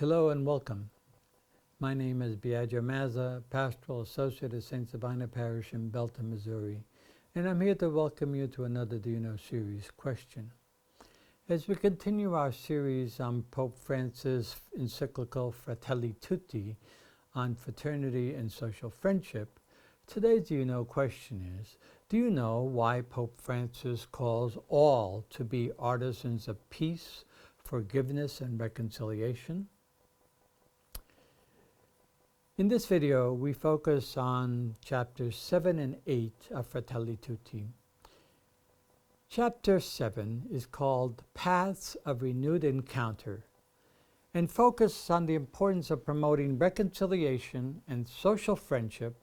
Hello and welcome. My name is Biagio Mazza, Pastoral Associate at St. Sabina Parish in Belton, Missouri, and I'm here to welcome you to another Do You Know series question. As we continue our series on Pope Francis' Encyclical Fratelli, Tutti on Fraternity and Social Friendship, today's Do You Know question is, do you know why Pope Francis calls all to be artisans of peace, forgiveness, and reconciliation? In this video, we focus on chapters 7 and 8 of Fratelli Tutti. Chapter 7 is called Paths of Renewed Encounter and focuses on the importance of promoting reconciliation and social friendship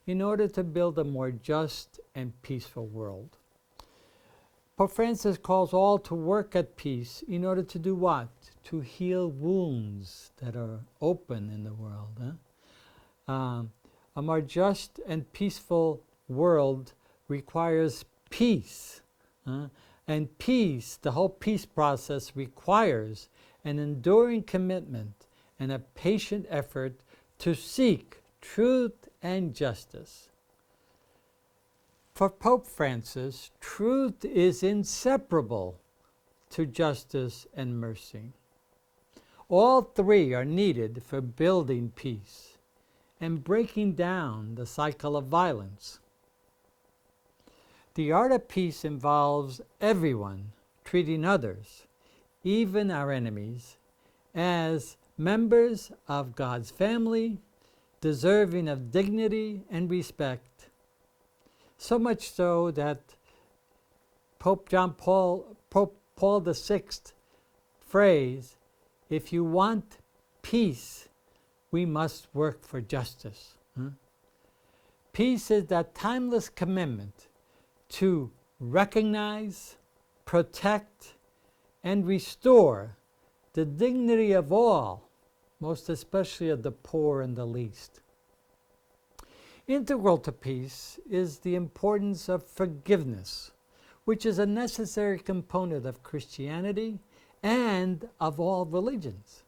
in order to build a more just and peaceful world. Pope Francis calls all to work at peace in order to do what? To heal wounds that are open in the world. A more just and peaceful world requires peace. And peace, the whole peace process, requires an enduring commitment and a patient effort to seek truth and justice. For Pope Francis, truth is inseparable to justice and mercy. All three are needed for building peace and breaking down the cycle of violence. The art of peace involves everyone treating others, even our enemies, as members of God's family, deserving of dignity and respect. So much so that Pope Paul VI phrase, if you want peace, we must work for justice. Peace is that timeless commitment to recognize, protect, and restore the dignity of all, most especially of the poor and the least. Integral to peace is the importance of forgiveness, which is a necessary component of Christianity and of all religions.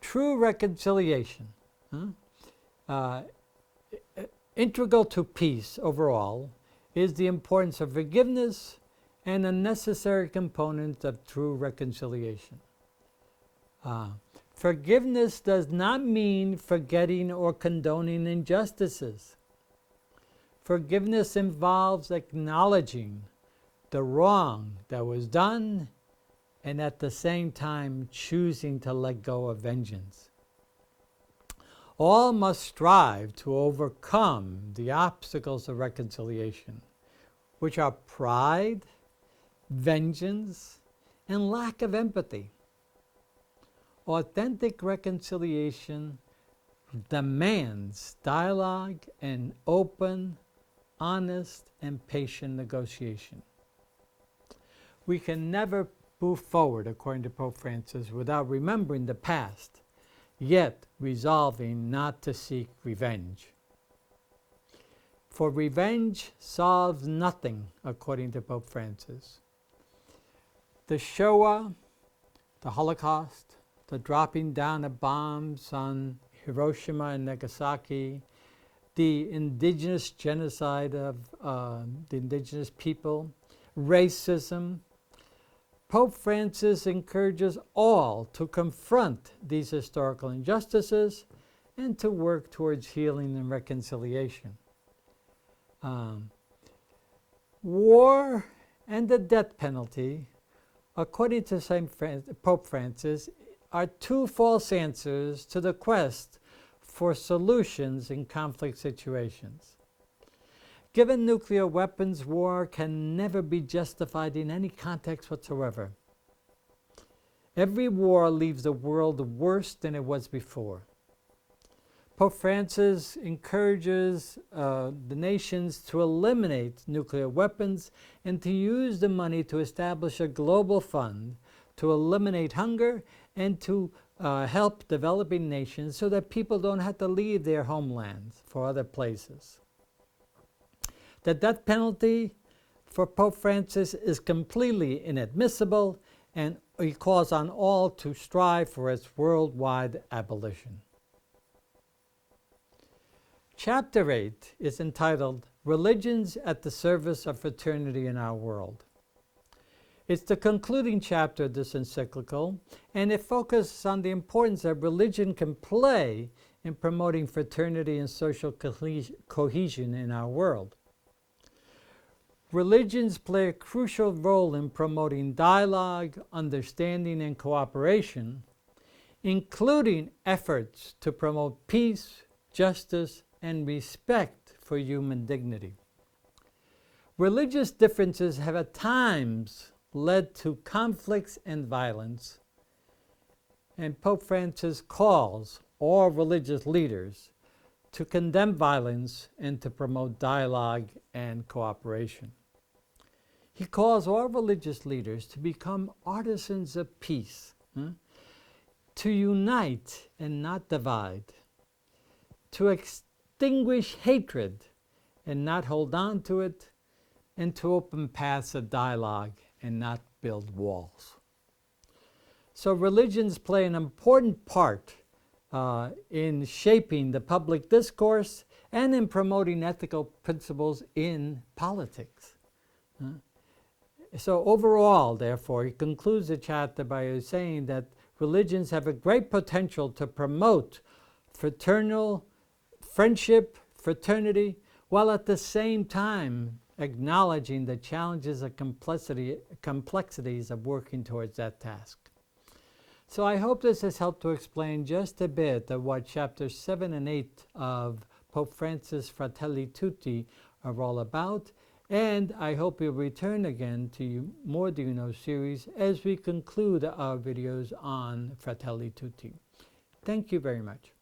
True reconciliation, integral to peace overall, is the importance of forgiveness and a necessary component of true reconciliation. Forgiveness does not mean forgetting or condoning injustices. Forgiveness involves acknowledging the wrong that was done and at the same time choosing to let go of vengeance. All must strive to overcome the obstacles of reconciliation, which are pride, vengeance, and lack of empathy. Authentic reconciliation demands dialogue and open, honest, and patient negotiation. We can never move forward, according to Pope Francis, without remembering the past, yet resolving not to seek revenge. For revenge solves nothing, according to Pope Francis. The Shoah, the Holocaust, the dropping down of bombs on Hiroshima and Nagasaki, the indigenous genocide of the indigenous people, racism, Pope Francis encourages all to confront these historical injustices and to work towards healing and reconciliation. War and the death penalty, according to Pope Francis, are two false answers to the quest for solutions in conflict situations. Given nuclear weapons, war can never be justified in any context whatsoever. Every war leaves the world worse than it was before. Pope Francis encourages the nations to eliminate nuclear weapons and to use the money to establish a global fund to eliminate hunger and to help developing nations so that people don't have to leave their homelands for other places. The death penalty for Pope Francis is completely inadmissible and he calls on all to strive for its worldwide abolition. Chapter 8 is entitled Religions at the Service of Fraternity in Our World. It's the concluding chapter of this encyclical, and it focuses on the importance that religion can play in promoting fraternity and social cohesion in our world. Religions play a crucial role in promoting dialogue, understanding, and cooperation, including efforts to promote peace, justice, and respect for human dignity. Religious differences have at times led to conflicts and violence, and Pope Francis calls all religious leaders to condemn violence and to promote dialogue and cooperation. He calls all religious leaders to become artisans of peace, to unite and not divide, to extinguish hatred and not hold on to it, and to open paths of dialogue and not build walls. So religions play an important part in shaping the public discourse and in promoting ethical principles in politics. So overall, therefore, he concludes the chapter by saying that religions have a great potential to promote fraternal friendship, fraternity, while at the same time acknowledging the challenges and complexities of working towards that task. So I hope this has helped to explain just a bit of what chapters 7 and 8 of Pope Francis' Fratelli Tutti are all about, and I hope you'll return again to More Do You Know series as we conclude our videos on Fratelli Tutti. Thank you very much.